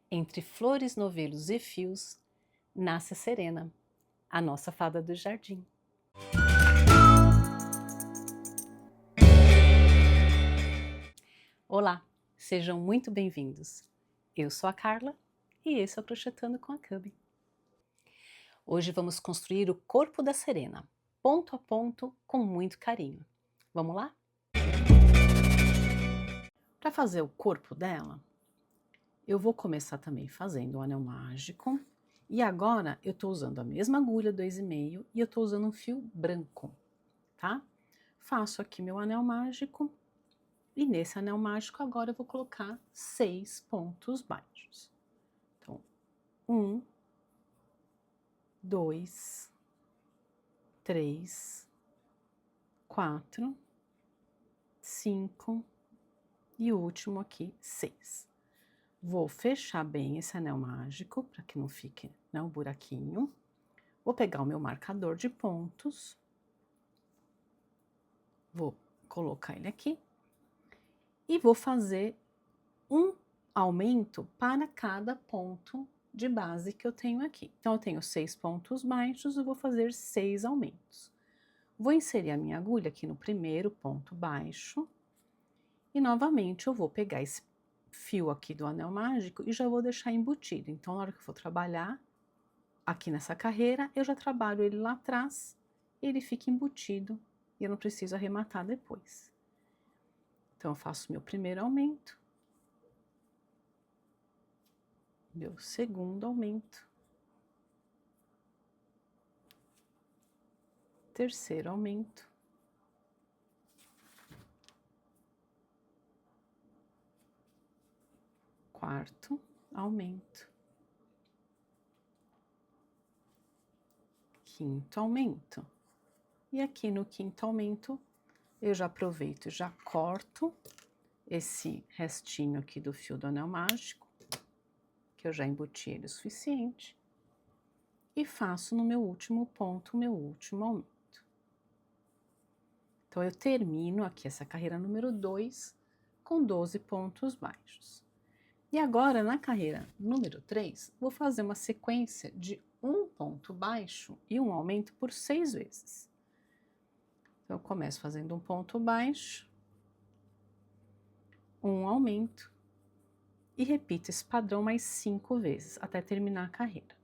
Entre flores, novelos e fios, nasce a Serena, a nossa fada do jardim. Olá, sejam muito bem-vindos. Eu sou a Carla e esse é o Crochetando com a Cubby. Hoje vamos construir o corpo da Serena, ponto a ponto, com muito carinho. Vamos lá? Para fazer o corpo dela, eu vou começar também fazendo um anel mágico. E agora eu estou usando a mesma agulha 2,5 e eu estou usando um fio branco, tá? Faço aqui meu anel mágico e nesse anel mágico agora eu vou colocar 6 pontos baixos. Então, 1, 2, 3, 4, 5 e o último aqui, 6. Vou fechar bem esse anel mágico para que não fique, né, um buraquinho. Vou pegar o meu marcador de pontos. Vou colocar ele aqui. E vou fazer um aumento para cada ponto de base que eu tenho aqui. Então, eu tenho 6 pontos baixos, eu vou fazer 6 aumentos. Vou inserir a minha agulha aqui no primeiro ponto baixo. E, novamente, eu vou pegar esse fio aqui do anel mágico e já vou deixar embutido. Então, na hora que eu for trabalhar aqui nessa carreira, eu já trabalho ele lá atrás, ele fica embutido e eu não preciso arrematar depois. Então, eu faço meu primeiro aumento, meu segundo aumento, terceiro aumento, quarto aumento, quinto aumento. E aqui no quinto aumento, eu já aproveito e já corto esse restinho aqui do fio do anel mágico, que eu já embuti ele o suficiente, e faço no meu último ponto, o meu último aumento. Então, eu termino aqui essa carreira número 2 com 12 pontos baixos. E agora, na carreira número 3, vou fazer uma sequência de um ponto baixo e um aumento por 6 vezes. Então, eu começo fazendo um ponto baixo, um aumento, e repito esse padrão mais 5 vezes, até terminar a carreira.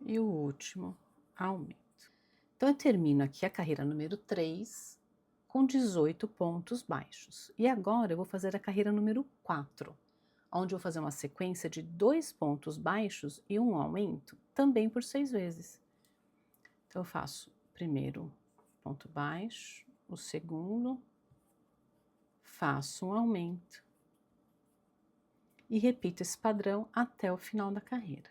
E o último aumento. Então, eu termino aqui a carreira número 3 com 18 pontos baixos. E agora eu vou fazer a carreira número 4, onde eu vou fazer uma sequência de 2 pontos baixos e um aumento, também por 6 vezes. Então, eu faço o primeiro ponto baixo, o segundo, faço um aumento e repito esse padrão até o final da carreira.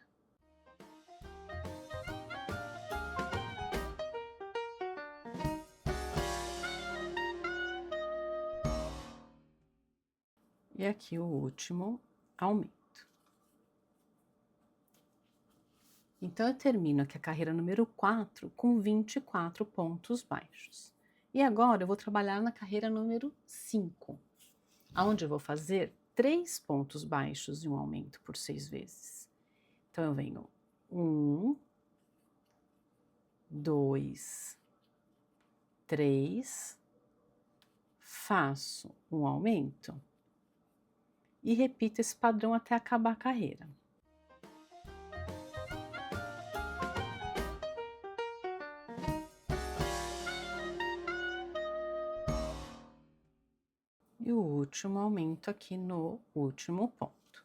E aqui o último aumento. Então, eu termino aqui a carreira número 4 com 24 pontos baixos. E agora eu vou trabalhar na carreira número 5, onde eu vou fazer 3 pontos baixos e um aumento por 6 vezes. Então, eu venho 1, 2, 3, faço um aumento e repito esse padrão até acabar a carreira. E o último aumento aqui no último ponto.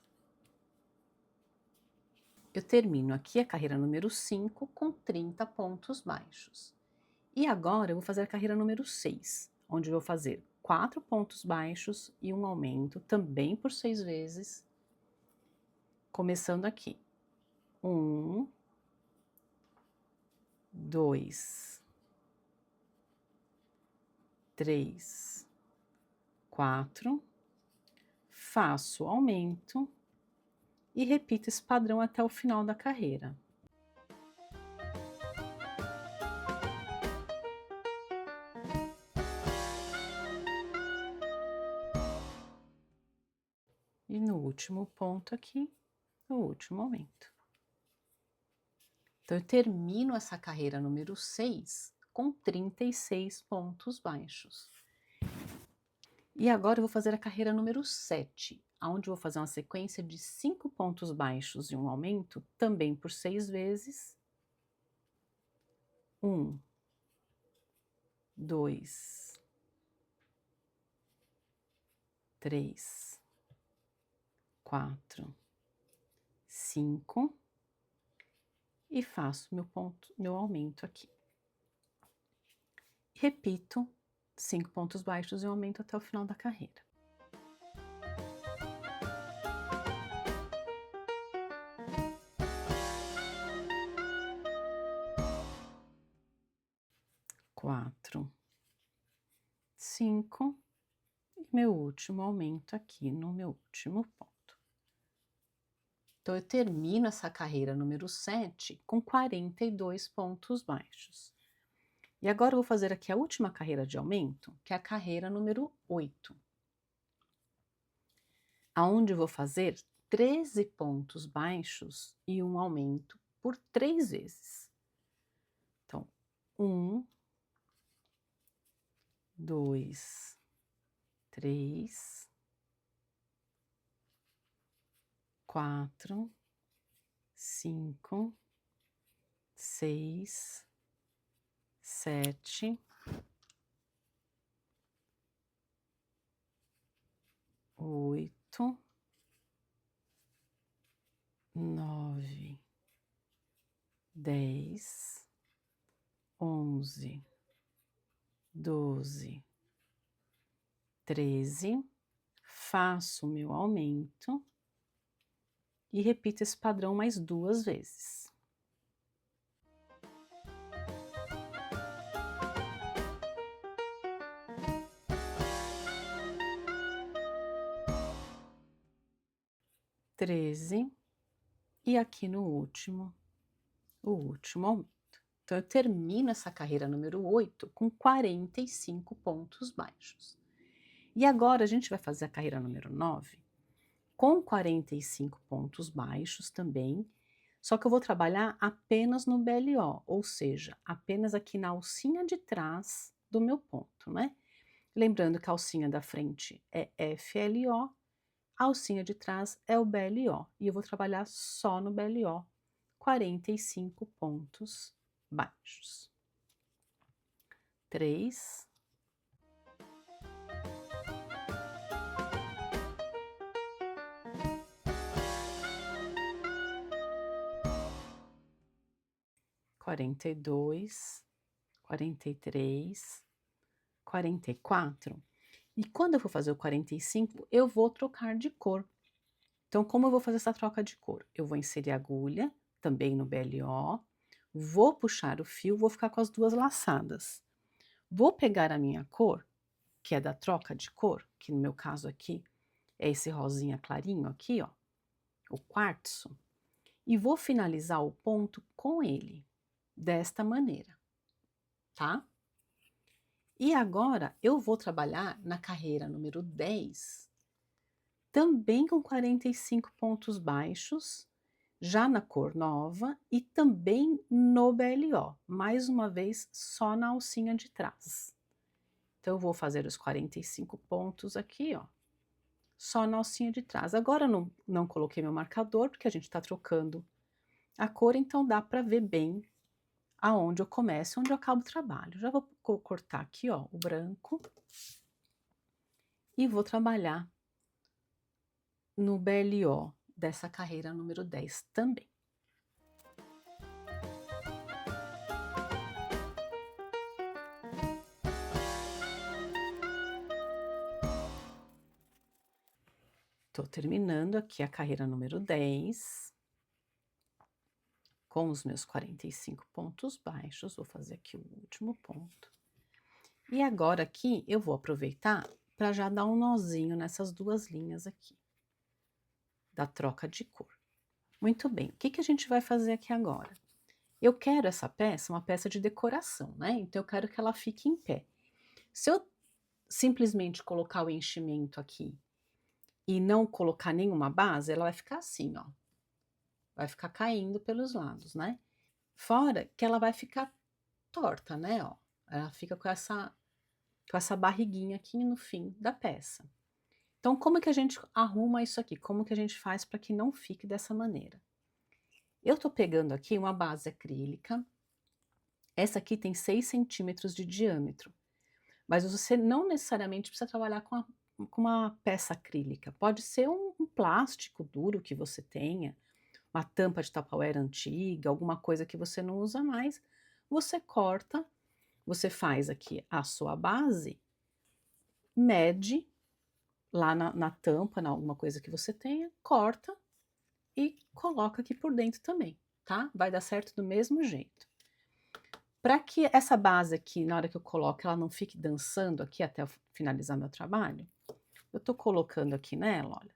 Eu termino aqui a carreira número 5 com 30 pontos baixos. E agora eu vou fazer a carreira número 6, onde eu vou fazer 4 pontos baixos e um aumento, também por 6 vezes, começando aqui. 1, 2, 3, 4, faço aumento e repito esse padrão até o final da carreira. E no último ponto aqui, o último aumento. Então, eu termino essa carreira número 6 com 36 pontos baixos. E agora eu vou fazer a carreira número 7, onde eu vou fazer uma sequência de 5 pontos baixos e um aumento, também por 6 vezes. 1, 2, 3, 4, 5 e faço meu aumento aqui. Repito 5 pontos baixos e um aumento até o final da carreira. Quatro, 5 e meu último aumento aqui no meu último ponto. Então, eu termino essa carreira número 7 com 42 pontos baixos. E agora eu vou fazer aqui a última carreira de aumento, que é a carreira número 8. Aonde eu vou fazer 13 pontos baixos e um aumento por 3 vezes. Então, 1, 2, 3, 4, 5, 6, 7, 8, 9, 10, 11, 12, 13, faço o meu aumento e repito esse padrão mais 2 vezes. Treze, e aqui no último, o último aumento. Então, eu termino essa carreira número 8 com 45 pontos baixos. E agora a gente vai fazer a carreira número 9 com 45 pontos baixos também, só que eu vou trabalhar apenas no BLO, ou seja, apenas aqui na alcinha de trás do meu ponto, né? Lembrando que a alcinha da frente é FLO, a alcinha de trás é o BLO, e eu vou trabalhar só no BLO, 45 pontos baixos. 3, 42, 43, 44. E quando eu for fazer o 45, eu vou trocar de cor. Então, como eu vou fazer essa troca de cor? Eu vou inserir a agulha, também no BLO, vou puxar o fio, vou ficar com as duas laçadas. Vou pegar a minha cor, que é da troca de cor, que no meu caso aqui é esse rosinha clarinho aqui, ó, o quartzo, e vou finalizar o ponto com ele, desta maneira, tá? E agora eu vou trabalhar na carreira número 10, também com 45 pontos baixos, já na cor nova e também no BLO, mais uma vez só na alcinha de trás. Então, eu vou fazer os 45 pontos aqui, ó, só na alcinha de trás. Agora eu não coloquei meu marcador, porque a gente está trocando a cor, então dá para ver bem aonde eu começo e onde eu acabo o trabalho. Já vou cortar aqui, ó, o branco e vou trabalhar no BLO dessa carreira número 10 também. Tô terminando aqui a carreira número 10, com os meus 45 pontos baixos, vou fazer aqui o último ponto. E agora aqui eu vou aproveitar para já dar um nozinho nessas duas linhas aqui, da troca de cor. Muito bem, o que que a gente vai fazer aqui agora? Eu quero essa peça, uma peça de decoração, né? Então eu quero que ela fique em pé. Se eu simplesmente colocar o enchimento aqui e não colocar nenhuma base, ela vai ficar assim, ó. Vai ficar caindo pelos lados, né. Fora que ela vai ficar torta, né, ó. Ela fica com essa barriguinha aqui no fim da peça. Então como que a gente arruma isso aqui? Como que a gente faz para que não fique dessa maneira? Eu tô pegando aqui uma base acrílica, essa aqui tem 6 centímetros de diâmetro, mas você não necessariamente precisa trabalhar com uma peça acrílica, pode ser um plástico duro que você tenha, uma tampa de Tupperware antiga, alguma coisa que você não usa mais, você corta, você faz aqui a sua base, mede lá na tampa, em alguma coisa que você tenha, corta e coloca aqui por dentro também, tá? Vai dar certo do mesmo jeito. Para que essa base aqui, na hora que eu coloco, ela não fique dançando aqui até eu finalizar meu trabalho, eu tô colocando aqui nela, olha,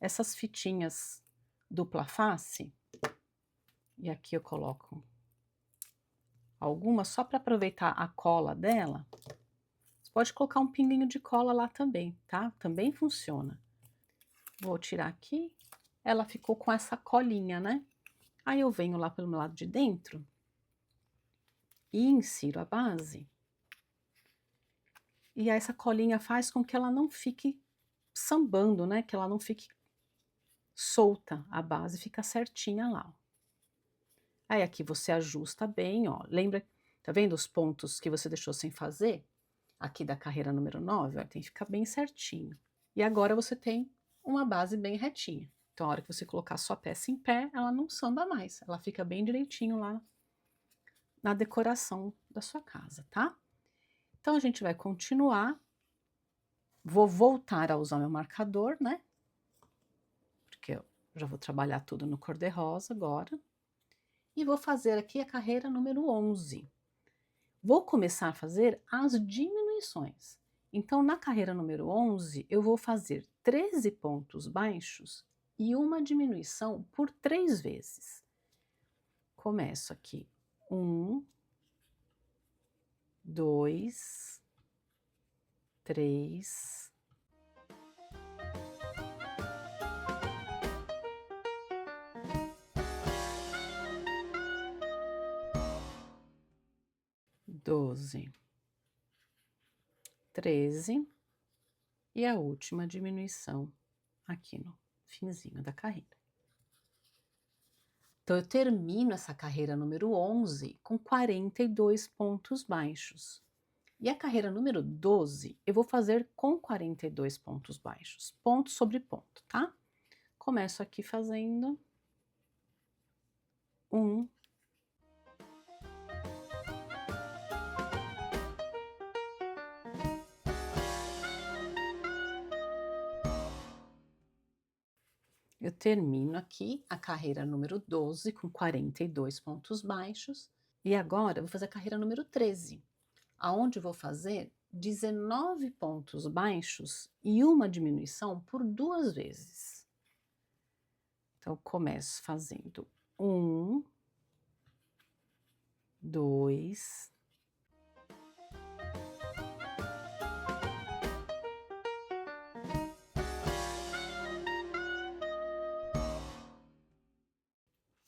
essas fitinhas dupla face, e aqui eu coloco algumas só para aproveitar a cola dela. Você pode colocar um pinguinho de cola lá também, tá? Também funciona. Vou tirar aqui, ela ficou com essa colinha, né? Aí eu venho lá pelo lado de dentro e insiro a base. E essa colinha faz com que ela não fique sambando, né? Que ela não fique solta, a base fica certinha lá, ó. Aí aqui você ajusta bem, ó. Lembra, tá vendo os pontos que você deixou sem fazer? Aqui da carreira número 9, ó, tem que ficar bem certinho. E agora você tem uma base bem retinha. Então, a hora que você colocar a sua peça em pé, ela não samba mais, ela fica bem direitinho lá na decoração da sua casa, tá? Então, a gente vai continuar. Vou voltar a usar meu marcador, né? Porque eu já vou trabalhar tudo no cor-de-rosa agora. E vou fazer aqui a carreira número 11. Vou começar a fazer as diminuições. Então, na carreira número 11, eu vou fazer 13 pontos baixos e uma diminuição por 3 vezes. Começo aqui, 1, 2, 3, 12, 13 e a última diminuição aqui no finzinho da carreira. Então, eu termino essa carreira número 11 com 42 pontos baixos. E a carreira número 12, eu vou fazer com 42 pontos baixos, ponto sobre ponto, tá? Começo aqui fazendo 1, 'eu termino aqui a carreira número 12 com 42 pontos baixos, e agora eu vou fazer a carreira número 13, aonde eu vou fazer 19 pontos baixos e uma diminuição por 2 vezes. Então, eu começo fazendo 1, 2,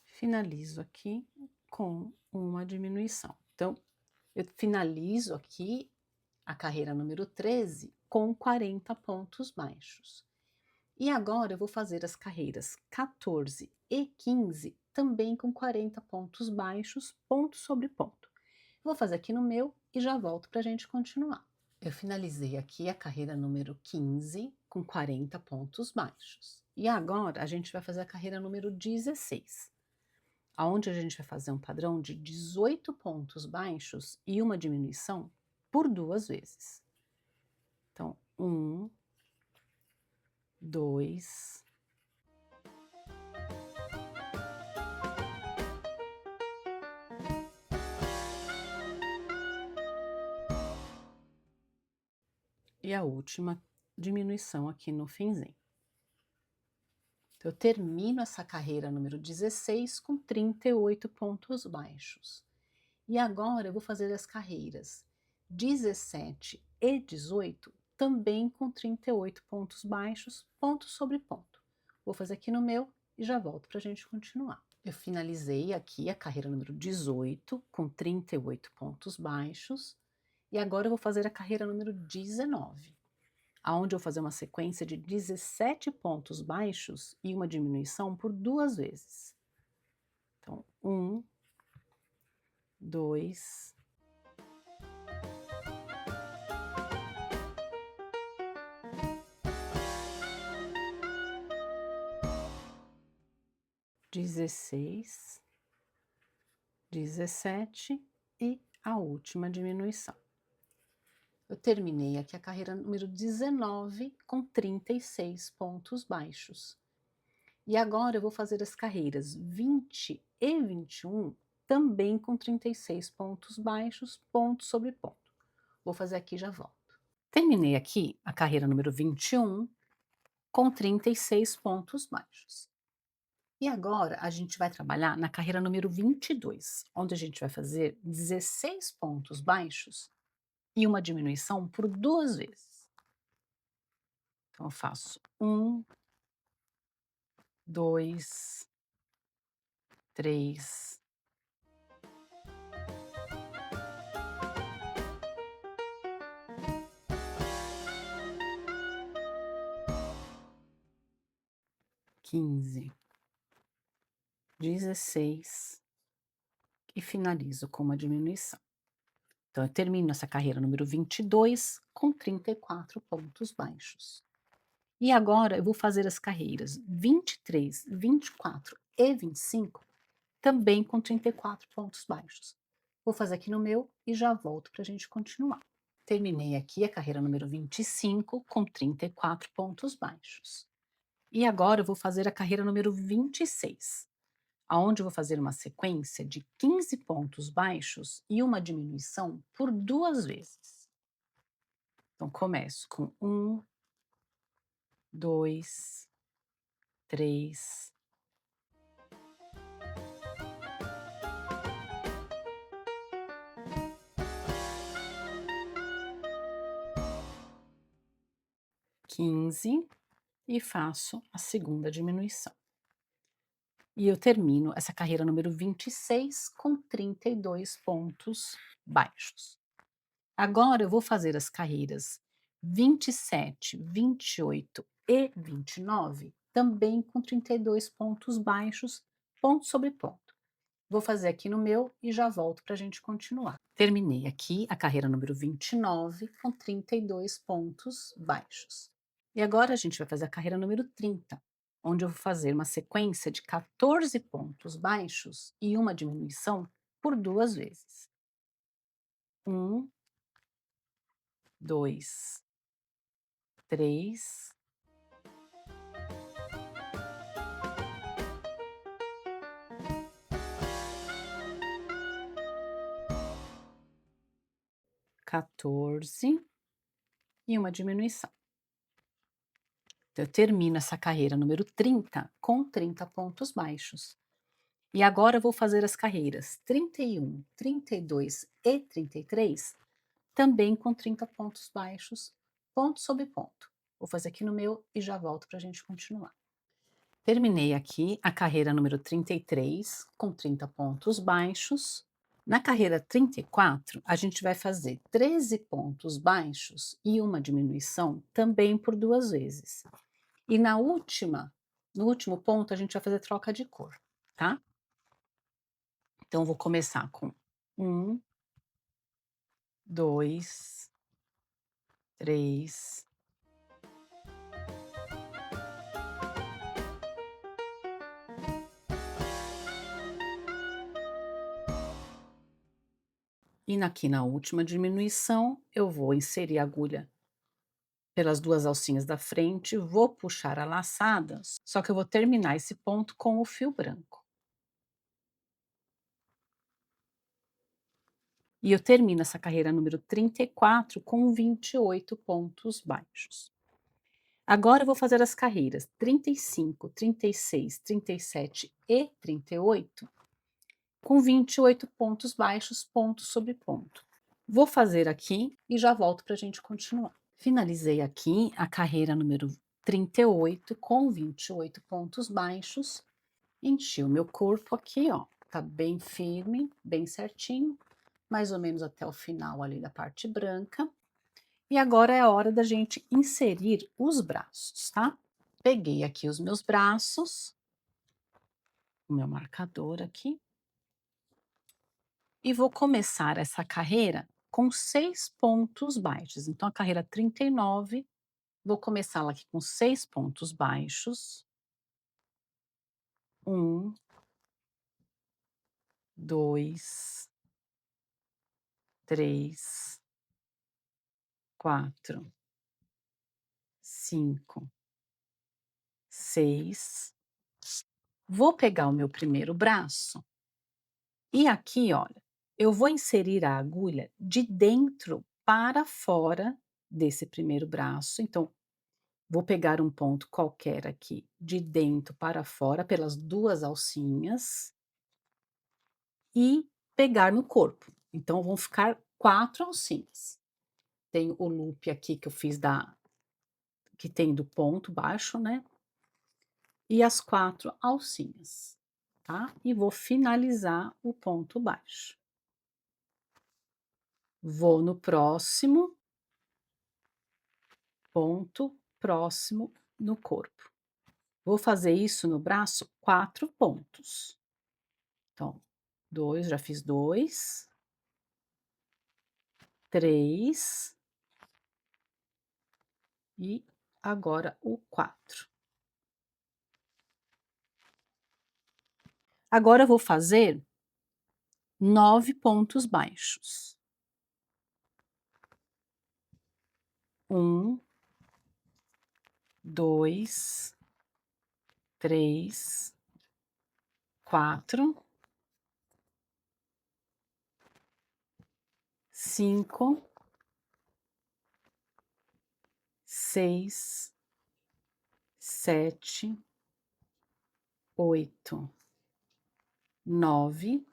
'finalizo aqui com uma diminuição. Então, eu finalizo aqui a carreira número 13 com 40 pontos baixos. E agora eu vou fazer as carreiras 14 e 15 também com 40 pontos baixos, ponto sobre ponto. Vou fazer aqui no meu e já volto para a gente continuar. Eu finalizei aqui a carreira número 15 com 40 pontos baixos. E agora a gente vai fazer a carreira número 16, aonde a gente vai fazer um padrão de 18 pontos baixos e uma diminuição por 2 vezes. Então, 1, 2, 'e a última diminuição aqui no finzinho. Então, eu termino essa carreira número 16 com 38 pontos baixos. E agora eu vou fazer as carreiras 17 e 18 também com 38 pontos baixos, ponto sobre ponto. Vou fazer aqui no meu e já volto para a gente continuar. Eu finalizei aqui a carreira número 18 com 38 pontos baixos e agora eu vou fazer a carreira número 19, aonde eu vou fazer uma sequência de 17 pontos baixos e uma diminuição por 2 vezes. Então, 1, 2, 16, 17 e a última diminuição. Eu terminei aqui a carreira número 19 com 36 pontos baixos. E agora eu vou fazer as carreiras 20 e 21 também com 36 pontos baixos, ponto sobre ponto. Vou fazer aqui e já volto. Terminei aqui a carreira número 21 com 36 pontos baixos. E agora a gente vai trabalhar na carreira número 22, onde a gente vai fazer 16 pontos baixos e uma diminuição por 2 vezes. Então eu faço 1, 2, 3, 15, 16 e finalizo com uma diminuição. Então eu termino essa carreira número 22 com 34 pontos baixos. E agora eu vou fazer as carreiras 23, 24 e 25 também com 34 pontos baixos. Vou fazer aqui no meu e já volto para a gente continuar. Terminei aqui a carreira número 25 com 34 pontos baixos. E agora eu vou fazer a carreira número 26, aonde eu vou fazer uma sequência de 15 pontos baixos e uma diminuição por 2 vezes. Então começo com 1, 2, 3, 15 e faço a segunda diminuição. E eu termino essa carreira número 26 com 32 pontos baixos. Agora eu vou fazer as carreiras 27, 28 e 29 também com 32 pontos baixos, ponto sobre ponto. Vou fazer aqui no meu e já volto para a gente continuar. Terminei aqui a carreira número 29 com 32 pontos baixos. E agora a gente vai fazer a carreira número 30, onde eu vou fazer uma sequência de 14 pontos baixos e uma diminuição por 2 vezes. 1, 2, 3, 14 e uma diminuição. Então, eu termino essa carreira número 30 com 30 pontos baixos. E agora eu vou fazer as carreiras 31, 32 e 33 também com 30 pontos baixos, ponto sobre ponto. Vou fazer aqui no meu e já volto para a gente continuar. Terminei aqui a carreira número 33 com 30 pontos baixos. Na carreira 34, a gente vai fazer 13 pontos baixos e uma diminuição também por 2 vezes. E no último ponto, a gente vai fazer troca de cor, tá? Então, vou começar com 1, 2, 3, 4 aqui na última diminuição, eu vou inserir a agulha pelas 2 alcinhas da frente, vou puxar a laçada, só que eu vou terminar esse ponto com o fio branco. E eu termino essa carreira número 34 com 28 pontos baixos. Agora eu vou fazer as carreiras 35, 36, 37 e 38 com 28 pontos baixos, ponto sobre ponto. Vou fazer aqui e já volto para a gente continuar. Finalizei aqui a carreira número 38 com 28 pontos baixos. Enchi o meu corpo aqui, ó, tá bem firme, bem certinho, mais ou menos até o final ali da parte branca. E agora é a hora da gente inserir os braços, tá? Peguei aqui os meus braços, o meu marcador aqui, e vou começar essa carreira com 6 pontos baixos. Então, a carreira 39, vou começá-la aqui com 6 pontos baixos. 1, 2, 3, 4, 5, 6. Vou pegar o meu primeiro braço e aqui, olha, eu vou inserir a agulha de dentro para fora desse primeiro braço. Então, vou pegar um ponto qualquer aqui de dentro para fora pelas 2 alcinhas e pegar no corpo. Então, vão ficar 4 alcinhas. Tenho o loop aqui que eu fiz que tem do ponto baixo, né? E as 4 alcinhas, tá? E vou finalizar o ponto baixo. Vou no próximo ponto, próximo no corpo. Vou fazer isso no braço 4 pontos. Então, 2, já fiz 2, 3 e agora o 4. Agora eu vou fazer 9 pontos baixos. 1, 2, 3, 4, 5, 6, 7, 8, 9.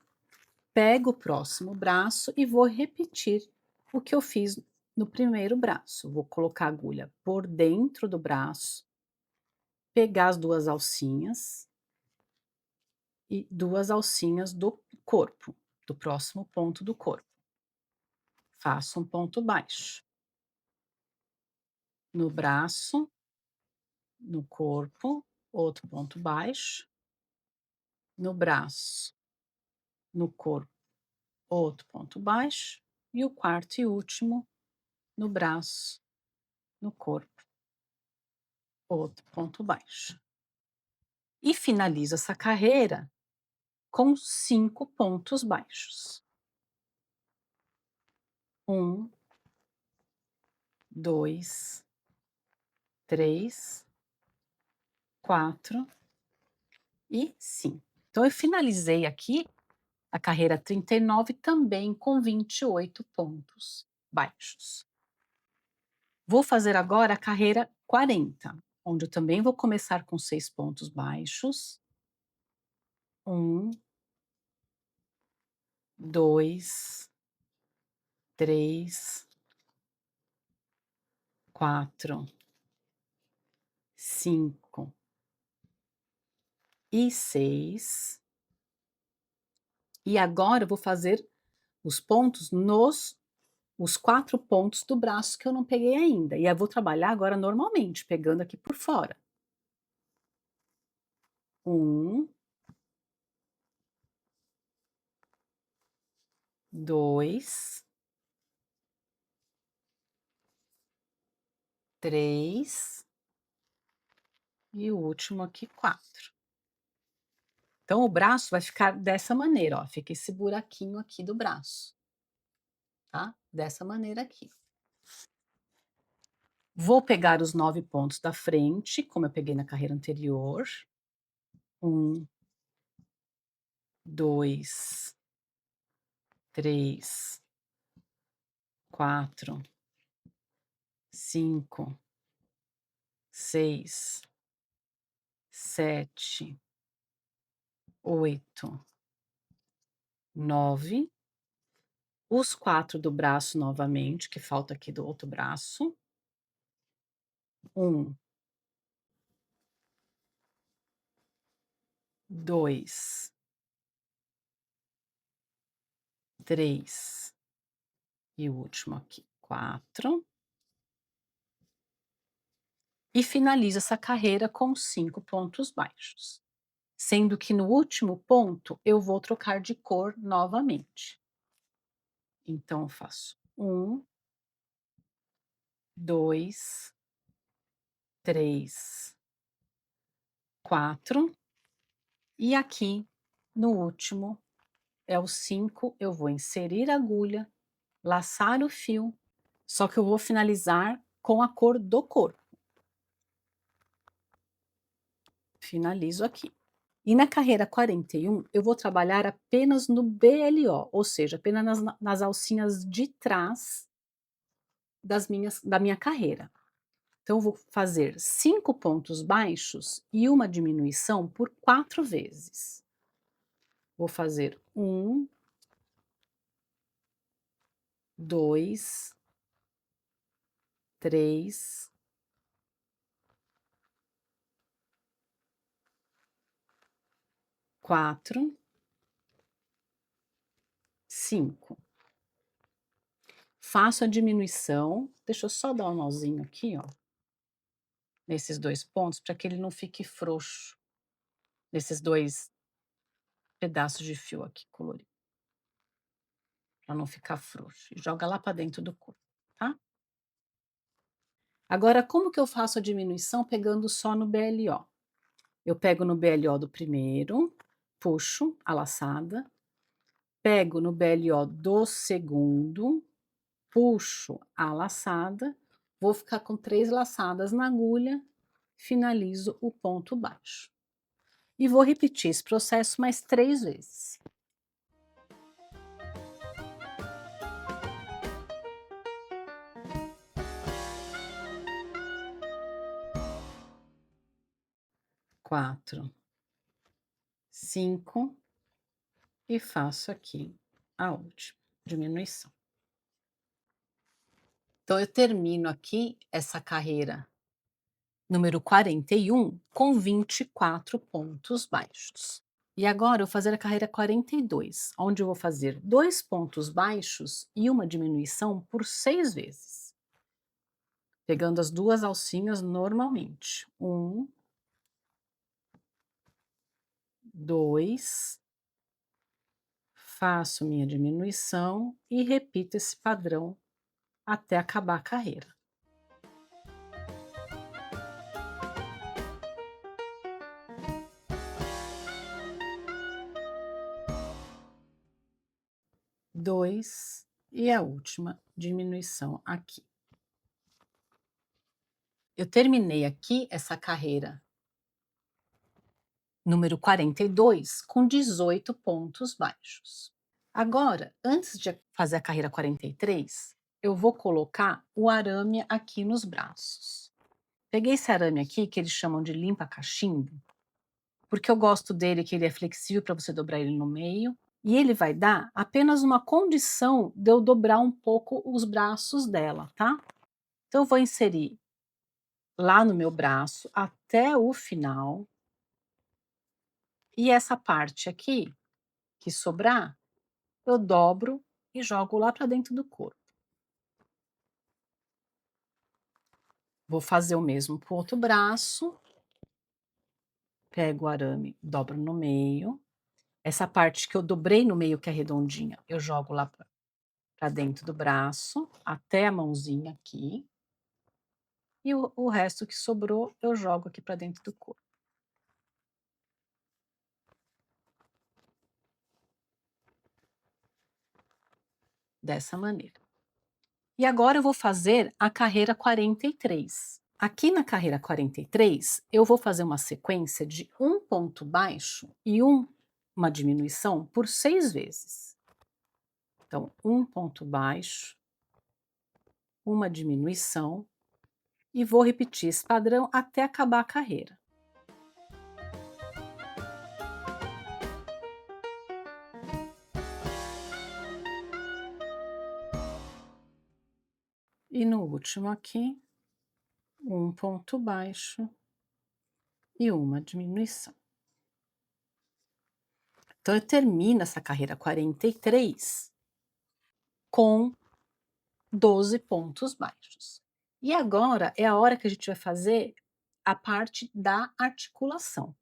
Pego o próximo braço e vou repetir o que eu fiz no primeiro braço. Vou colocar a agulha por dentro do braço, pegar as 2 alcinhas e 2 alcinhas do corpo, do próximo ponto do corpo. Faço um ponto baixo. No braço, no corpo, outro ponto baixo. No braço, no corpo, outro ponto baixo. E o quarto e último, no braço, no corpo, outro ponto baixo. E finalizo essa carreira com 5 pontos baixos. 1, 2, 3, 4 e 5. Então, eu finalizei aqui a carreira 39 também com 28 pontos baixos. Vou fazer agora a carreira 40, onde eu também vou começar com 6 pontos baixos. 1, 2, 3, 4, 5 e 6. E agora eu vou fazer os pontos os 4 pontos do braço que eu não peguei ainda. E eu vou trabalhar agora normalmente, pegando aqui por fora. 1, 2, 3 e o último aqui 4. Então o braço vai ficar dessa maneira, ó, fica esse buraquinho aqui do braço, tá? Dessa maneira aqui. Vou pegar os 9 pontos da frente, como eu peguei na carreira anterior. 1, 2, 3, 4, 5, 6, 7, 8, 9. Os 4 do braço novamente, que falta aqui do outro braço. 1, 2, 3 e o último aqui, 4. E finalizo essa carreira com 5 pontos baixos, sendo que no último ponto eu vou trocar de cor novamente. Então eu faço 1, 2, 3, 4 e aqui no último é o 5, eu vou inserir a agulha, laçar o fio, só que eu vou finalizar com a cor do corpo. Finalizo aqui. E na carreira 41, eu vou trabalhar apenas no BLO, ou seja, apenas nas alcinhas de trás da minha carreira. Então, eu vou fazer 5 pontos baixos e uma diminuição por 4 vezes. Vou fazer 1, 2, 3, 4, 5. Faço a diminuição, deixa eu só dar um nozinho aqui, ó, nesses 2 pontos, para que ele não fique frouxo, nesses 2 pedaços de fio aqui colorido, para não ficar frouxo. E joga lá para dentro do corpo, tá? Agora, como que eu faço a diminuição pegando só no BLO? Eu pego no BLO do primeiro, puxo a laçada, pego no BLO do segundo, puxo a laçada, vou ficar com 3 laçadas na agulha, finalizo o ponto baixo. E vou repetir esse processo mais 3 vezes. Quatro, 5 e faço aqui a última diminuição. Então eu termino aqui essa carreira número 41 com 24 pontos baixos. E agora eu vou fazer a carreira 42, onde eu vou fazer 2 pontos baixos e uma diminuição por 6 vezes, pegando as 2 alcinhas normalmente. 1, 2, faço minha diminuição e repito esse padrão até acabar a carreira. Dois e a última diminuição aqui. Eu terminei aqui essa carreira número 42 com 18 pontos baixos. Agora, antes de fazer a carreira 43, eu vou colocar o arame aqui nos braços. Peguei esse arame aqui, que eles chamam de limpa-cachimbo, porque eu gosto dele, que ele é flexível para você dobrar ele no meio, e ele vai dar apenas uma condição de eu dobrar um pouco os braços dela, tá? Então eu vou inserir lá no meu braço até o final, e essa parte aqui, que sobrar, eu dobro e jogo lá para dentro do corpo. Vou fazer o mesmo para o outro braço. Pego o arame, dobro no meio. Essa parte que eu dobrei no meio, que é redondinha, eu jogo lá para dentro do braço, até a mãozinha aqui. E o resto que sobrou, eu jogo aqui para dentro do corpo. Dessa maneira. E agora eu vou fazer a carreira 43. Aqui na carreira 43, eu vou fazer uma sequência de um ponto baixo e uma diminuição por 6 vezes. Então, um ponto baixo, uma diminuição, e vou repetir esse padrão até acabar a carreira. E no último aqui, um ponto baixo e uma diminuição. Então eu termino essa carreira 43 com 12 pontos baixos. E agora é a hora que a gente vai fazer a parte da articulação,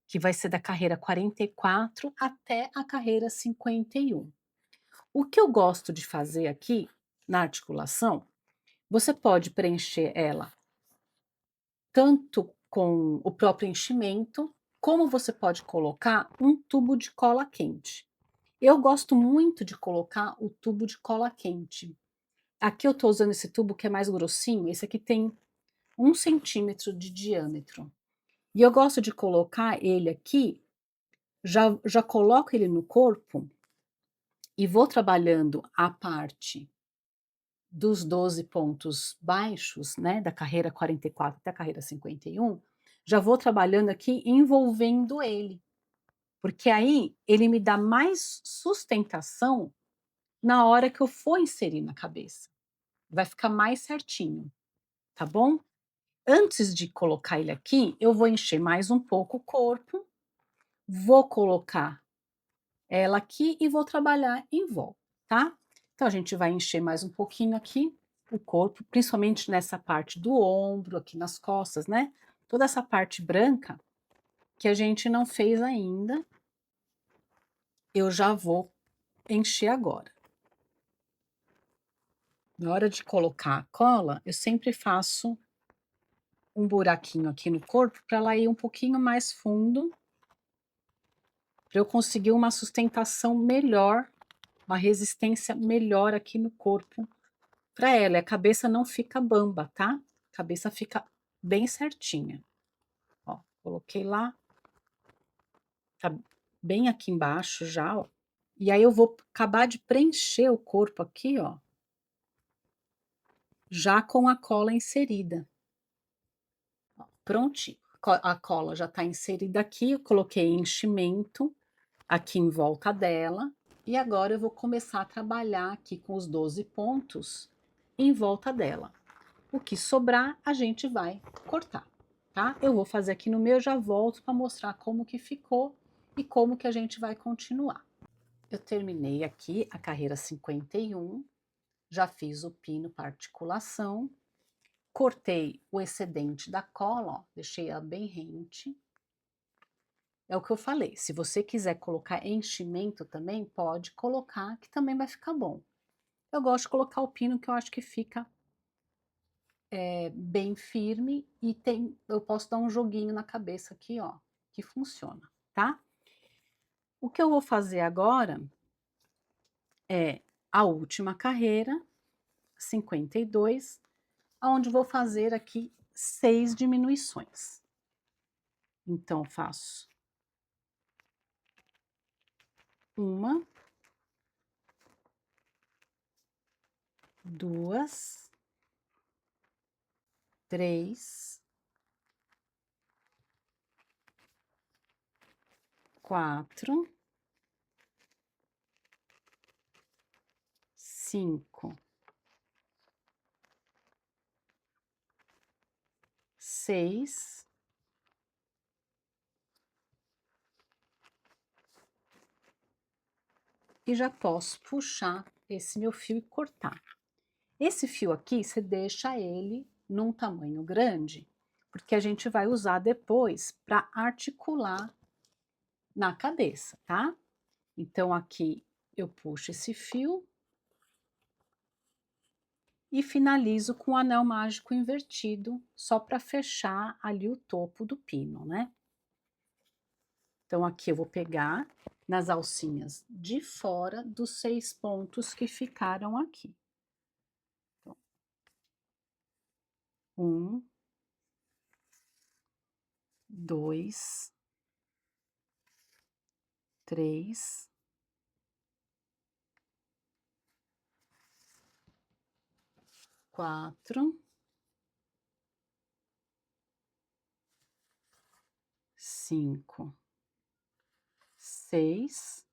que vai ser da carreira 44 até a carreira 51. O que eu gosto de fazer aqui na articulação, você pode preencher ela tanto com o próprio enchimento, como você pode colocar um tubo de cola quente. Eu gosto muito de colocar o tubo de cola quente. Aqui eu estou usando esse tubo que é mais grossinho, esse aqui tem 1 centímetro de diâmetro. E eu gosto de colocar ele aqui, já coloco ele no corpo e vou trabalhando a parte dos 12 pontos baixos, né, da carreira 44 até a carreira 51, já vou trabalhando aqui envolvendo ele, porque aí ele me dá mais sustentação na hora que eu for inserir na cabeça. Vai ficar mais certinho, tá bom? Antes de colocar ele aqui, eu vou encher mais um pouco o corpo, vou colocar ela aqui e vou trabalhar em volta, tá? Então a gente vai encher mais um pouquinho aqui o corpo, principalmente nessa parte do ombro, aqui nas costas, né? Toda essa parte branca que a gente não fez ainda, eu já vou encher agora. Na hora de colocar a cola, eu sempre faço um buraquinho aqui no corpo para ela ir um pouquinho mais fundo, para eu conseguir uma sustentação melhor, uma resistência melhor aqui no corpo para ela. E a cabeça não fica bamba, tá? A cabeça fica bem certinha. Ó, coloquei lá, tá bem aqui embaixo já, ó. E aí eu vou acabar de preencher o corpo aqui, ó, já com a cola inserida. Ó, prontinho. A cola já está inserida aqui, eu coloquei enchimento aqui em volta dela. E agora eu vou começar a trabalhar aqui com os 12 pontos em volta dela. O que sobrar, a gente vai cortar, tá? Eu vou fazer aqui no meu, já volto para mostrar como que ficou e como que a gente vai continuar. Eu terminei aqui a carreira 51, já fiz o pino para articulação, cortei o excedente da cola, ó, deixei ela bem rente. É o que eu falei, se você quiser colocar enchimento também, pode colocar, que também vai ficar bom. Eu gosto de colocar o pino, que eu acho que fica bem firme e eu posso dar um joguinho na cabeça aqui, ó, que funciona, tá? O que eu vou fazer agora é a última carreira, 52, onde vou fazer aqui 6 diminuições. Então, faço uma, duas, três, quatro, 5, 6, e já posso puxar esse meu fio e cortar. Esse fio aqui, você deixa ele num tamanho grande, porque a gente vai usar depois para articular na cabeça, tá? Então aqui eu puxo esse fio e finalizo com o anel mágico invertido, só para fechar ali o topo do pino, né? Então aqui eu vou pegar nas alcinhas de fora dos 6 pontos que ficaram aqui. Então, 1, 2, 3, 4, 5, 6,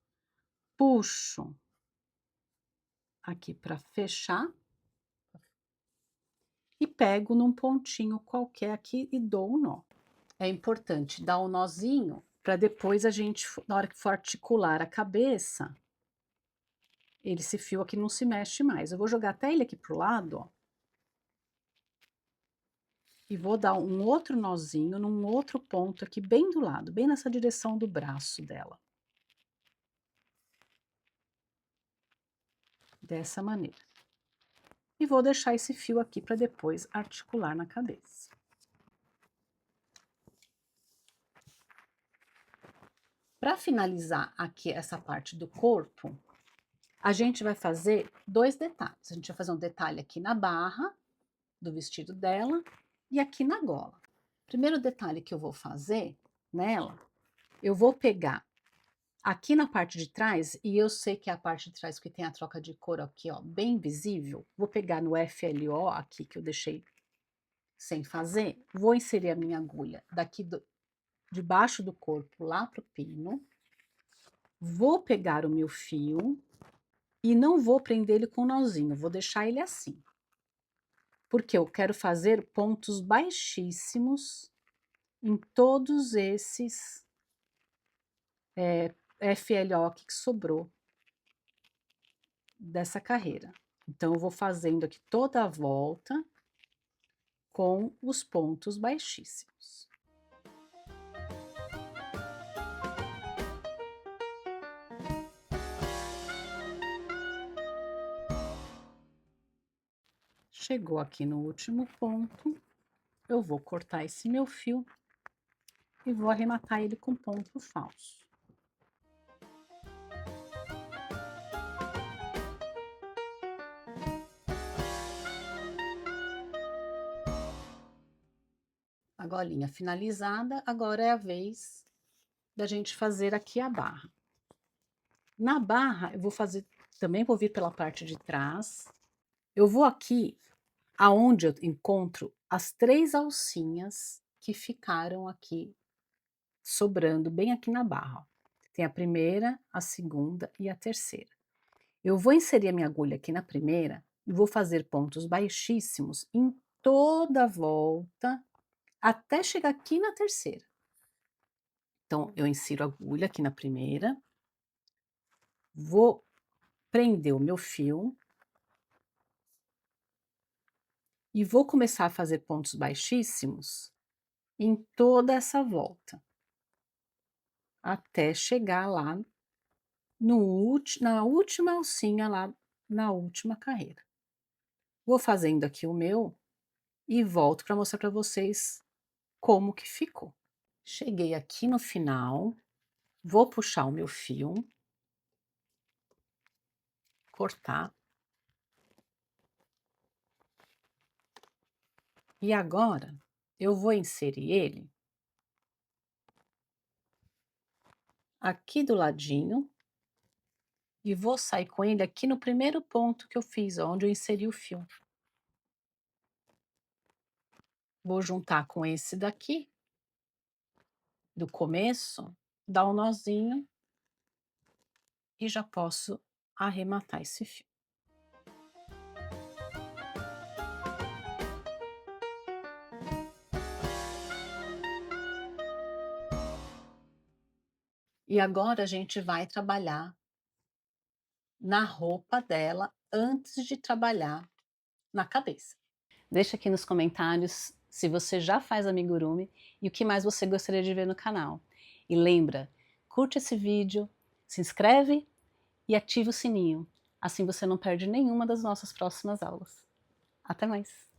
puxo aqui para fechar e pego num pontinho qualquer aqui e dou um nó. É importante dar um nozinho para depois a gente, na hora que for articular a cabeça, esse fio aqui não se mexe mais. Eu vou jogar até ele aqui pro lado, ó. E vou dar um outro nozinho num outro ponto aqui bem do lado, bem nessa direção do braço dela. Dessa maneira. E vou deixar esse fio aqui para depois articular na cabeça. Para finalizar aqui essa parte do corpo, a gente vai fazer 2 detalhes. A gente vai fazer um detalhe aqui na barra do vestido dela e aqui na gola. Primeiro detalhe que eu vou fazer nela, eu vou pegar aqui na parte de trás, e eu sei que é a parte de trás que tem a troca de cor aqui, ó, bem visível. Vou pegar no FLO aqui que eu deixei sem fazer, vou inserir a minha agulha daqui debaixo do corpo lá pro pino. Vou pegar o meu fio e não vou prender ele com nozinho, vou deixar ele assim. Porque eu quero fazer pontos baixíssimos em todos esses FLO aqui que sobrou dessa carreira. Então, eu vou fazendo aqui toda a volta com os pontos baixíssimos. Chegou aqui no último ponto, eu vou cortar esse meu fio e vou arrematar ele com ponto falso. A golinha finalizada, agora é a vez da gente fazer aqui a barra. Na barra, eu vou fazer, também vou vir pela parte de trás. Eu vou aqui, aonde eu encontro as 3 alcinhas que ficaram aqui, sobrando bem aqui na barra. Ó. Tem a primeira, a segunda e a terceira. Eu vou inserir a minha agulha aqui na primeira e vou fazer pontos baixíssimos em toda a volta, até chegar aqui na terceira. Então, eu insiro a agulha aqui na primeira, vou prender o meu fio e vou começar a fazer pontos baixíssimos em toda essa volta, até chegar lá na última alcinha, lá na última carreira. Vou fazendo aqui o meu e volto para mostrar para vocês como que ficou. Cheguei aqui no final, vou puxar o meu fio, cortar. E agora, eu vou inserir ele aqui do ladinho e vou sair com ele aqui no primeiro ponto que eu fiz, ó, onde eu inseri o fio. Vou juntar com esse daqui, do começo, dar um nozinho e já posso arrematar esse fio. E agora a gente vai trabalhar na roupa dela antes de trabalhar na cabeça. Deixa aqui nos comentários se você já faz amigurumi e o que mais você gostaria de ver no canal. E lembra, curte esse vídeo, se inscreve e ativa o sininho. Assim você não perde nenhuma das nossas próximas aulas. Até mais!